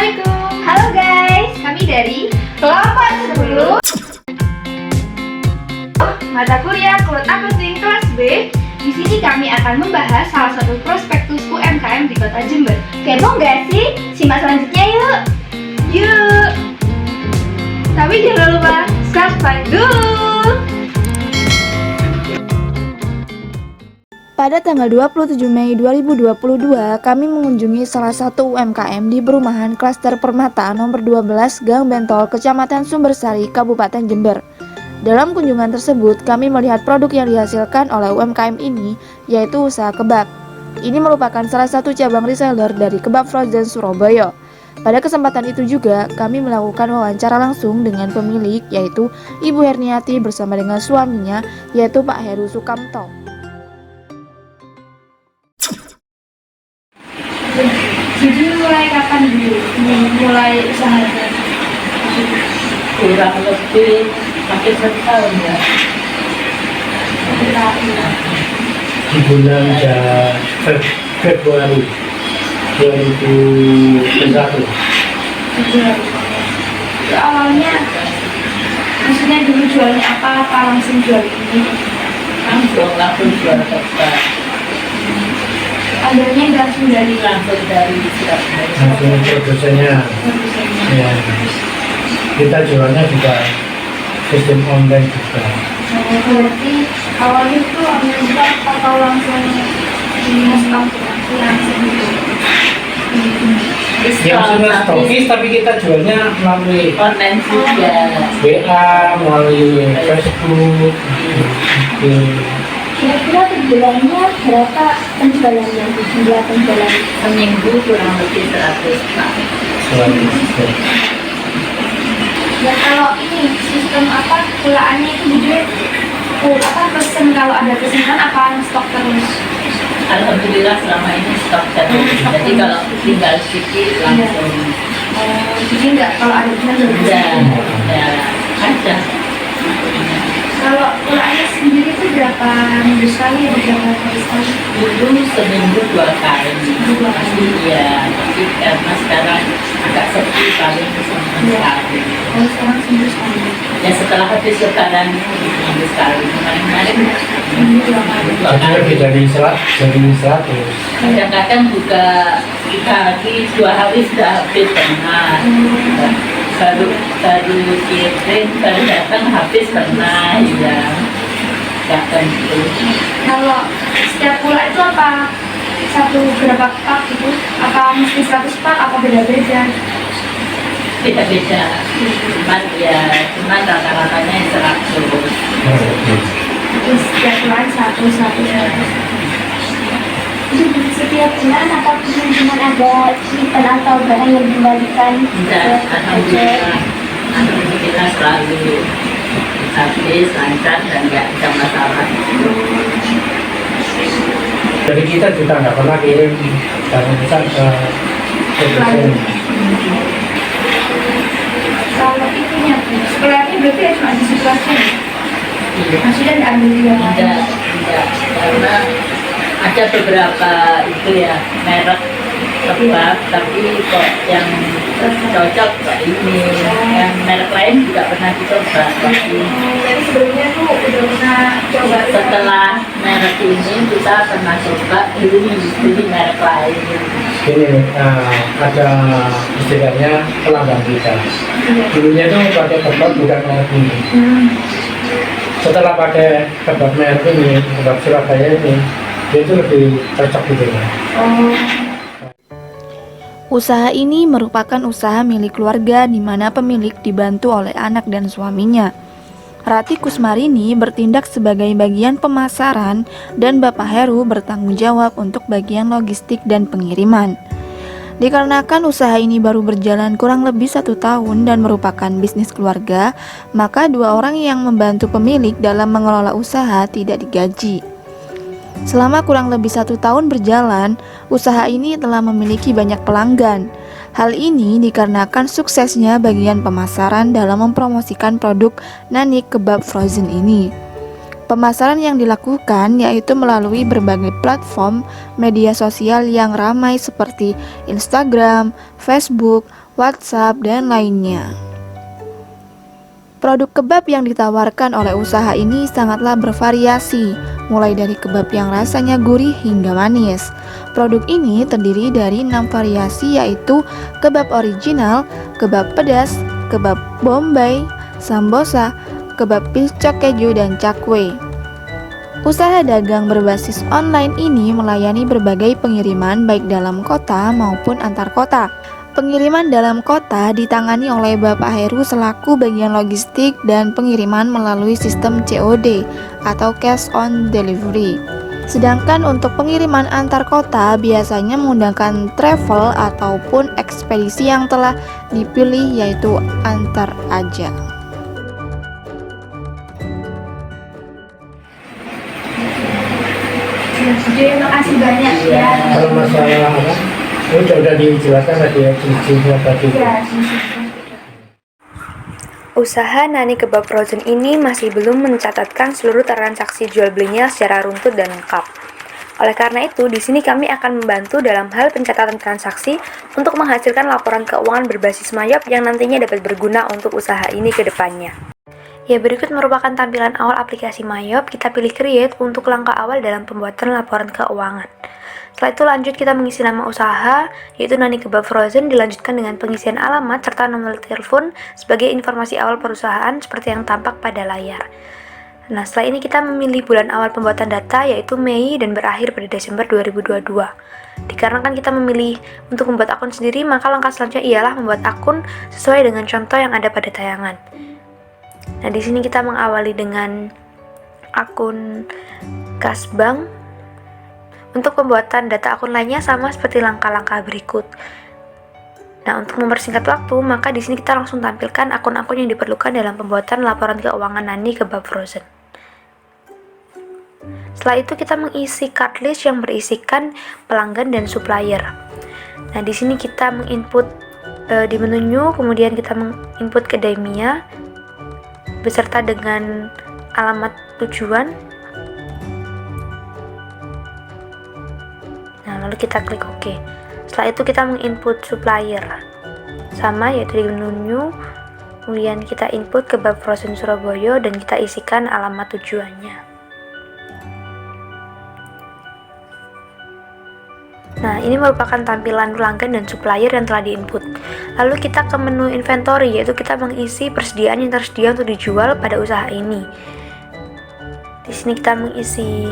Assalamualaikum. Halo guys, Kami dari kelompok 10 mata kuliah Cloud Accounting kelas B. Di sini kami akan membahas salah satu prospektus UMKM di Kota Jember. kepo nggak sih? Simak selanjutnya yuk. Yuk. Tapi jangan lupa subscribe dulu. Pada tanggal 27 Mei 2022, kami mengunjungi salah satu UMKM di perumahan Klaster Permata nomor 12 Gang Bentol, Kecamatan Sumbersari, Kabupaten Jember. Dalam kunjungan tersebut, kami melihat produk yang dihasilkan oleh UMKM ini, yaitu usaha kebab. Ini merupakan salah satu cabang reseller dari Kebab Frozen Surabaya. Pada kesempatan itu juga, kami melakukan wawancara langsung dengan pemilik, yaitu Ibu Herniati bersama dengan suaminya, yaitu Pak Heru Sukamto. Jadi mulai kapan dulu? Mulai usahanya? Kurang lebih hampir setahun ya. Di bulan Februari 2021. Itu awalnya, maksudnya dulu jualnya apa langsung jual ini? Langsung jual kebab. Adanya langsung dari Surabaya. Langsung produsennya. Ya. Kita jualnya juga sistem online juga. Berarti awalnya itu online atau langsung di langsung Ya maksudnya stokis tapi kita jualnya melalui online juga. WA, melalui Facebook. Kira-kira per bulannya berapa penjualannya? Jumlah penjualan Seminggu kurang lebih 100 Pak. Ya kalau ini sistem pulaannya itu jadi pesen, kalau ada pesanan apa stok terus? Alhamdulillah selama ini stok terus. Jadi kalau tinggal sedikit langsung Jadi enggak kalau ada pesanan ada. Kalau pulaannya sendiri itu berapa minggu sekali atau berapa kali sekali? Dulu seminggu 2 kali. Iya, tapi karena sekarang agak sepi paling sekali. Kalau sekarang seminggu sekali. Ya setelah habis lebaran seminggu sekali. Kemarin Seminggu 2 kali. Jadi lebih dari 100. kadang-kadang juga 3 hari 2 hari sudah habis pernah. baru kirim baru datang habis pernah ya datang itu. Kalau setiap pula itu apa berapa pak gitu? Apa mesti 100 pak? Apa beda-beda? Beda-beda, cuman rata-ratanya 100. Terus setiap bulan satu. setiap bulan atau cuma ada event atau barang yang dikembalikan? Enggak, alhamdulillah selalu habis, lancar dan nggak ada masalah. Jadi kita juga nggak pernah kirim barang besar ke produsen. Kalau itunya sekolahnya berarti ya cuma di situasi. Maksudnya diambil yang lain. Enggak, karena ada beberapa itu ya merek kebab, tapi kok yang cocok kok ini, yang merek lain juga pernah dicoba. Tapi Jadi sebelumnya tuh udah pernah coba. setelah merek ini kita pernah coba beli merek lain. Ini ada istilahnya pelanggan kita. Dulunya itu pakai kebab bukan merek ini. Setelah pakai kebab merek ini, kebab Surabaya ini, dia itu lebih cocok gitu ya. Usaha ini merupakan usaha milik keluarga di mana pemilik dibantu oleh anak dan suaminya. Rati Kusmarini bertindak sebagai bagian pemasaran dan Bapak Heru bertanggung jawab untuk bagian logistik dan pengiriman. Dikarenakan usaha ini baru berjalan kurang lebih 1 tahun dan merupakan bisnis keluarga, maka 2 orang yang membantu pemilik dalam mengelola usaha tidak digaji. Selama kurang lebih 1 tahun berjalan, usaha ini telah memiliki banyak pelanggan. Hal ini dikarenakan suksesnya bagian pemasaran dalam mempromosikan produk Nanik Kebab Frozen ini. Pemasaran yang dilakukan yaitu melalui berbagai platform media sosial yang ramai seperti Instagram, Facebook, WhatsApp, dan lainnya. Produk kebab yang ditawarkan oleh usaha ini sangatlah bervariasi, mulai dari kebab yang rasanya gurih hingga manis. Produk ini terdiri dari 6 variasi, yaitu kebab original, kebab pedas, kebab bombay, sambosa, kebab picok keju, dan cakwe. Usaha dagang berbasis online ini melayani berbagai pengiriman baik dalam kota maupun antar kota. Pengiriman dalam kota ditangani oleh Bapak Heru selaku bagian logistik dan pengiriman melalui sistem COD atau cash on delivery. Sedangkan untuk pengiriman antar kota biasanya menggunakan travel ataupun ekspedisi yang telah dipilih, yaitu antar aja. Terima kasih banyak ya. Kalau masalah apa? Udah dijelaskan tadi ya, jenisnya tadi. Ya, Usaha Nani Kebab Frozen ini masih belum mencatatkan seluruh transaksi jual belinya secara runtut dan lengkap. Oleh karena itu, di sini kami akan membantu dalam hal pencatatan transaksi untuk menghasilkan laporan keuangan berbasis Mayop yang nantinya dapat berguna untuk usaha ini ke depannya. Ya, berikut merupakan tampilan awal aplikasi Mayop. Kita pilih Create untuk langkah awal dalam pembuatan laporan keuangan. Setelah itu lanjut kita mengisi nama usaha, yaitu Nani Kebab Frozen, dilanjutkan dengan pengisian alamat serta nomor telepon sebagai informasi awal perusahaan seperti yang tampak pada layar. Nah, setelah ini kita memilih bulan awal pembuatan data, yaitu Mei, dan berakhir pada Desember 2022. Dikarenakan kita memilih untuk membuat akun sendiri, maka langkah selanjutnya ialah membuat akun sesuai dengan contoh yang ada pada tayangan. Nah, di sini kita mengawali dengan akun kas bank. Untuk pembuatan data akun lainnya sama seperti langkah-langkah berikut. Nah, untuk mempersingkat waktu, maka di sini kita langsung tampilkan akun-akun yang diperlukan dalam pembuatan laporan keuangan Nani Kebab Frozen. Setelah itu kita mengisi card list yang berisikan pelanggan dan supplier. Nah, di sini kita menginput di menu new, kemudian kita menginput kedainya beserta dengan alamat tujuan. Nah, lalu kita klik OK. Setelah itu kita menginput supplier sama, yaitu di menu new, kemudian kita input Kebab Frozen Surabaya dan kita isikan alamat tujuannya. Nah, ini merupakan tampilan pelanggan dan supplier yang telah diinput. Lalu kita ke menu inventory, yaitu kita mengisi persediaan yang tersedia untuk dijual pada usaha ini. Di sini kita mengisi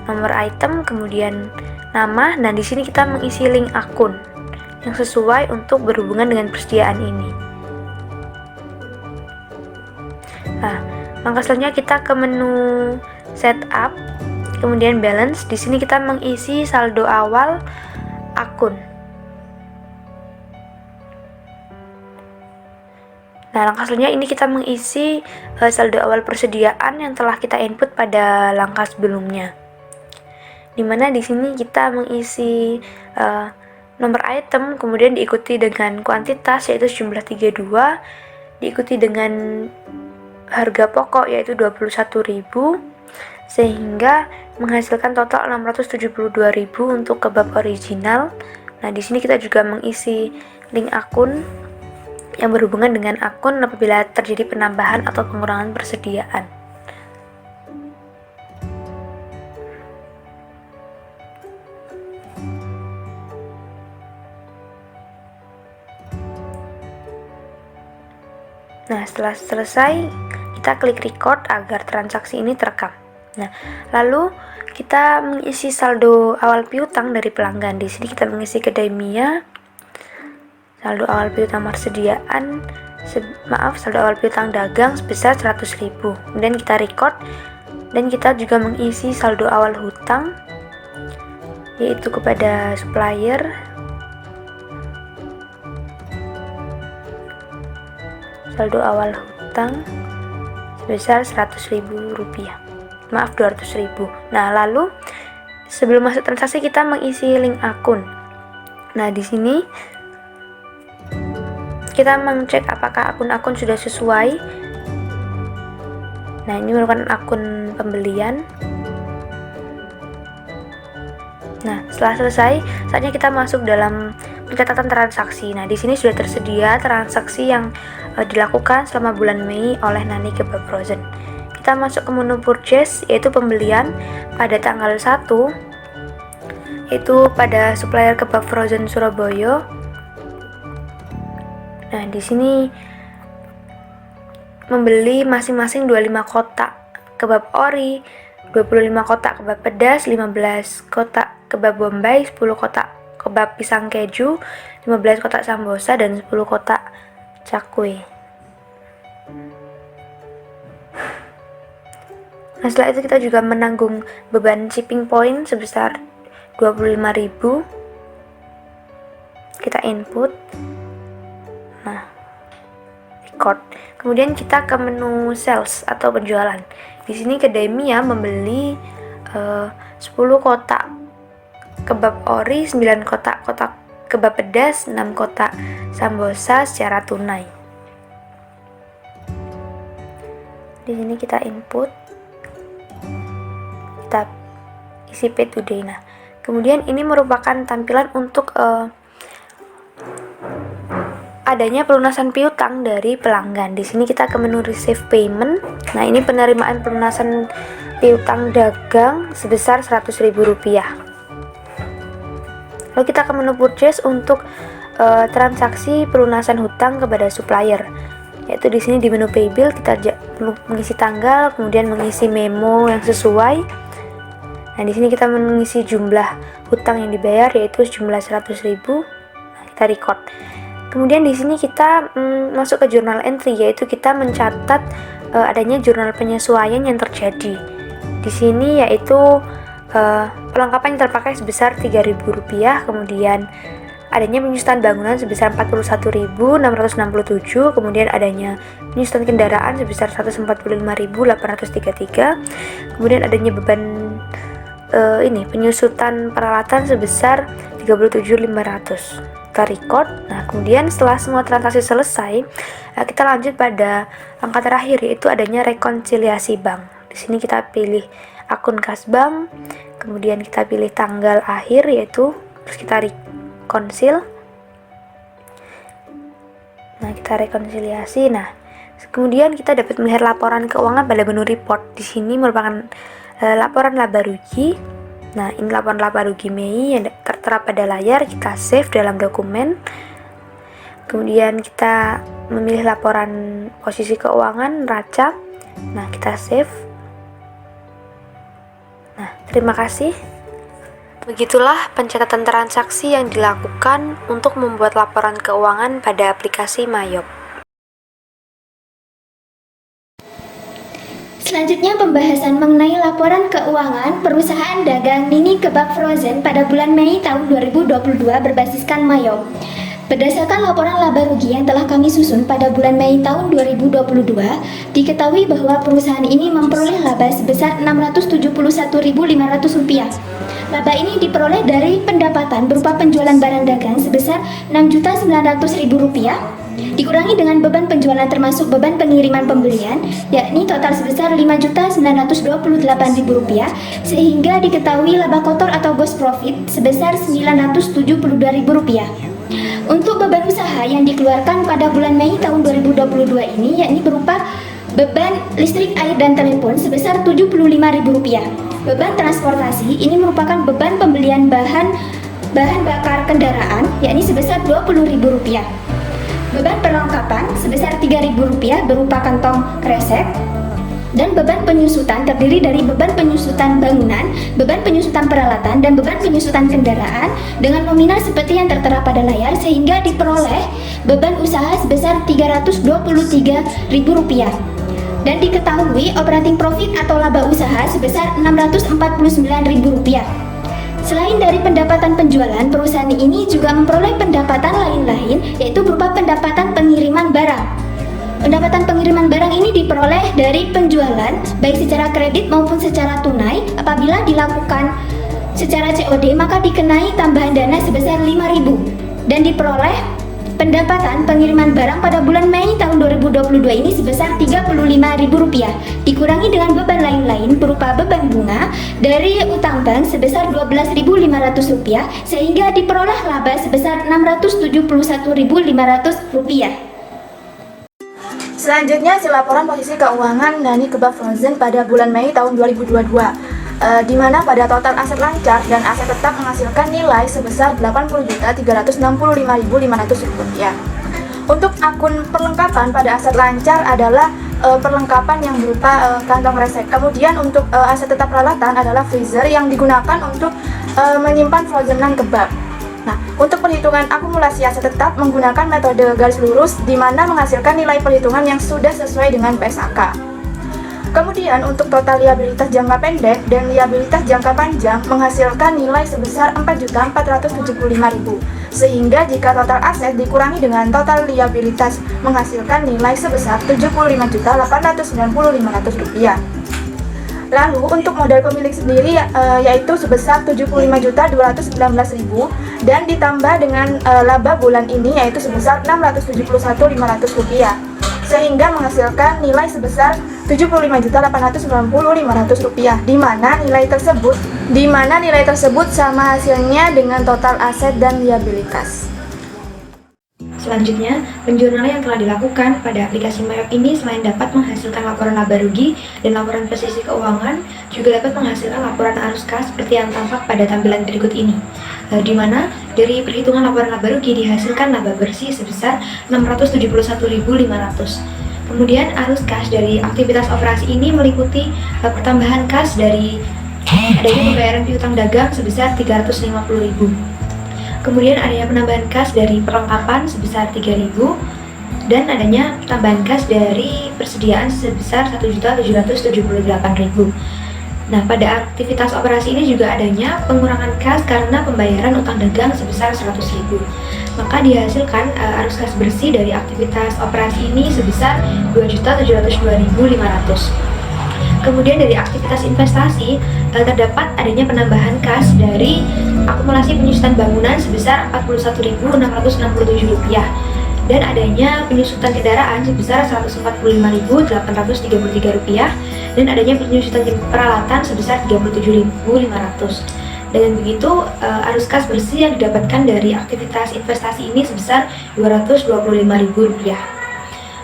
nomor item, kemudian nama. Nah, di sini kita mengisi link akun yang sesuai untuk berhubungan dengan persediaan ini. Nah, langkah selanjutnya kita ke menu setup, kemudian balance. Di sini kita mengisi saldo awal akun. Nah, langkah selanjutnya ini kita mengisi saldo awal persediaan yang telah kita input pada langkah sebelumnya. Dimana di sini kita mengisi nomor item, kemudian diikuti dengan kuantitas yaitu jumlah 32, diikuti dengan harga pokok yaitu 21.000, sehingga menghasilkan total 672.000 untuk kebab original. Nah, di sini kita juga mengisi link akun yang berhubungan dengan akun apabila terjadi penambahan atau pengurangan persediaan. Nah, setelah selesai, kita klik record agar transaksi ini terekam. Nah, lalu kita mengisi saldo awal piutang dari pelanggan. Di sini kita mengisi kedai Mia, saldo awal piutang persediaan, saldo awal piutang dagang sebesar 100.000. Kemudian kita record dan kita juga mengisi saldo awal hutang, yaitu kepada supplier. Saldo awal hutang sebesar 100.000 rupiah. Maaf, 200.000. Nah, lalu sebelum masuk transaksi kita mengisi link akun. Nah, di sini kita mengecek apakah akun-akun sudah sesuai. Nah, ini merupakan akun pembelian. Nah, setelah selesai, saatnya kita masuk dalam pencatatan transaksi. Nah, di sini sudah tersedia transaksi yang dilakukan selama bulan Mei oleh Nani Kebab Frozen. Kita masuk ke menu purchase, yaitu pembelian pada tanggal 1, yaitu pada supplier Kebab Frozen Surabaya. Nah, di sini membeli masing-masing 25 kotak kebab ori, 25 kotak kebab pedas, 15 kotak kebab bombay, 10 kotak kebab pisang keju, 15 kotak sambosa, dan 10 kotak cakwe. Nah, setelah itu kita juga menanggung beban shipping point sebesar 25.000. Kita input. Nah, record. Kemudian kita ke menu sales atau penjualan. Di sini kedai Mia membeli 10 kotak kebab ori, 9 kotak kebab pedas, 6 kotak sambosa secara tunai. Di sini kita input, kita isi pay today. Nah, kemudian ini merupakan tampilan untuk adanya pelunasan piutang dari pelanggan. Di sini kita ke menu receive payment. Nah, ini penerimaan pelunasan piutang dagang sebesar Rp100.000. Lalu kita ke menu purchase untuk transaksi pelunasan hutang kepada supplier. Yaitu di sini di menu pay bill kita mengisi tanggal, kemudian mengisi memo yang sesuai. Nah, di sini kita mengisi jumlah hutang yang dibayar, yaitu sejumlah 100.000. Nah, kita record. Kemudian di sini kita masuk ke journal entry, yaitu kita mencatat adanya jurnal penyesuaian yang terjadi. Di sini yaitu perlengkapan yang terpakai sebesar Rp3.000, kemudian adanya penyusutan bangunan sebesar 41.667, kemudian adanya penyusutan kendaraan sebesar 145.833, kemudian adanya beban penyusutan peralatan sebesar 37.500. Kita record. Nah, kemudian setelah semua transaksi selesai, kita lanjut pada langkah terakhir, yaitu adanya rekonsiliasi bank. Di sini kita pilih akun kas bank, kemudian kita pilih tanggal akhir, yaitu terus kita rekonsil. Nah, kita rekonsiliasi. Nah, kemudian kita dapat melihat laporan keuangan pada menu report. Di sini merupakan laporan laba rugi. Nah, ini laporan laba rugi Mei yang tertera pada layar. Kita save dalam dokumen. Kemudian kita memilih laporan posisi keuangan neraca. Nah, kita save. Nah, terima kasih. Begitulah pencatatan transaksi yang dilakukan untuk membuat laporan keuangan pada aplikasi Mayop. Selanjutnya pembahasan mengenai laporan keuangan perusahaan dagang mini kebab frozen pada bulan Mei tahun 2022 berbasiskan Mayop. Berdasarkan laporan laba rugi yang telah kami susun pada bulan Mei tahun 2022, diketahui bahwa perusahaan ini memperoleh laba sebesar Rp671.500. Laba ini diperoleh dari pendapatan berupa penjualan barang dagang sebesar Rp6.900.000, dikurangi dengan beban penjualan termasuk beban pengiriman pembelian, yakni total sebesar Rp5.928.000, sehingga diketahui laba kotor atau gross profit sebesar Rp972.000. Untuk beban usaha yang dikeluarkan pada bulan Mei tahun 2022 ini, yakni berupa beban listrik, air, dan telepon sebesar Rp75.000. Beban transportasi ini merupakan beban pembelian bahan bakar kendaraan, yakni sebesar Rp20.000. Beban perlengkapan sebesar Rp3.000 berupa kantong kresek, dan beban penyusutan terdiri dari beban penyusutan bangunan, beban penyusutan peralatan, dan beban penyusutan kendaraan dengan nominal seperti yang tertera pada layar, sehingga diperoleh beban usaha sebesar Rp323.000. Dan diketahui operating profit atau laba usaha sebesar Rp649.000. Selain dari pendapatan penjualan, perusahaan ini juga memperoleh pendapatan lain-lain, yaitu berupa pendapatan pengiriman barang. Pendapatan pengiriman barang ini diperoleh dari penjualan, baik secara kredit maupun secara tunai. Apabila dilakukan secara COD, maka dikenai tambahan dana sebesar Rp5.000. Dan diperoleh Pendapatan pengiriman barang pada bulan Mei tahun 2022 ini sebesar Rp35.000, dikurangi dengan beban lain-lain berupa beban bunga dari utang bank sebesar Rp12.500, sehingga diperoleh laba sebesar Rp671.500. Selanjutnya hasil laporan posisi keuangan Nani Kebab Frozen pada bulan Mei tahun 2022, di mana pada total aset lancar dan aset tetap menghasilkan nilai sebesar Rp80.365.500. Untuk akun perlengkapan pada aset lancar adalah perlengkapan yang berupa kantong resek. Kemudian untuk aset tetap peralatan adalah freezer yang digunakan untuk menyimpan frozenan kebab. Nah, untuk perhitungan akumulasi aset tetap menggunakan metode garis lurus di mana menghasilkan nilai perhitungan yang sudah sesuai dengan PSAK. Kemudian untuk total liabilitas jangka pendek dan liabilitas jangka panjang menghasilkan nilai sebesar Rp4.475.000, sehingga jika total aset dikurangi dengan total liabilitas menghasilkan nilai sebesar Rp75.890.500. Lalu untuk modal pemilik sendiri yaitu sebesar Rp75.219.000 dan ditambah dengan laba bulan ini yaitu sebesar Rp671.500, sehingga menghasilkan nilai sebesar Rp75.890.500, di mana nilai tersebut sama hasilnya dengan total aset dan liabilitas. Selanjutnya, penjurnalan yang telah dilakukan pada aplikasi MyOp ini selain dapat menghasilkan laporan laba rugi dan laporan posisi keuangan, juga dapat menghasilkan laporan arus kas seperti yang tampak pada tampilan berikut ini, di mana dari perhitungan laporan laba rugi dihasilkan laba bersih sebesar Rp671.500. Kemudian arus kas dari aktivitas operasi ini meliputi pertambahan kas dari adanya pembayaran piutang dagang sebesar Rp350.000. Kemudian adanya penambahan kas dari perlengkapan sebesar Rp3.000 dan adanya tambahan kas dari persediaan sebesar Rp1.778.000. Nah, pada aktivitas operasi ini juga adanya pengurangan kas karena pembayaran utang dagang sebesar Rp100.000. Maka dihasilkan arus kas bersih dari aktivitas operasi ini sebesar Rp2.702.500. Kemudian dari aktivitas investasi terdapat adanya penambahan kas dari akumulasi penyusutan bangunan sebesar Rp41.667 dan adanya penyusutan kendaraan sebesar Rp145.833 dan adanya penyusutan peralatan sebesar Rp37.500. Dengan begitu, arus kas bersih yang didapatkan dari aktivitas investasi ini sebesar Rp225.000.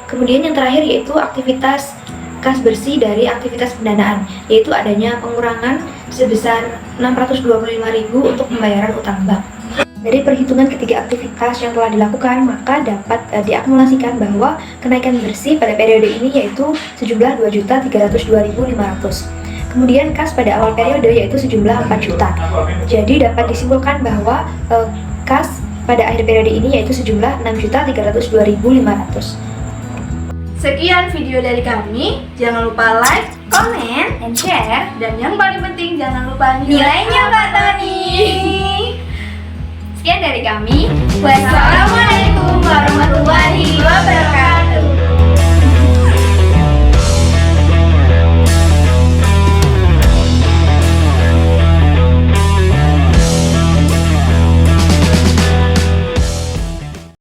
Kemudian yang terakhir yaitu aktivitas kas bersih dari aktivitas pendanaan, yaitu adanya pengurangan sebesar Rp625.000 untuk pembayaran utang bank. Dari perhitungan ketiga aktivitas yang telah dilakukan, maka dapat diakumulasikan bahwa kenaikan bersih pada periode ini yaitu sejumlah Rp2.302.500. Kemudian kas pada awal periode yaitu sejumlah Rp4 juta. Jadi dapat disimpulkan bahwa kas pada akhir periode ini yaitu sejumlah Rp6.302.500. Sekian video dari kami, jangan lupa like, comment, and share, dan yang paling penting jangan lupa nilainya Kak Tani. Sekian dari kami, wassalamualaikum.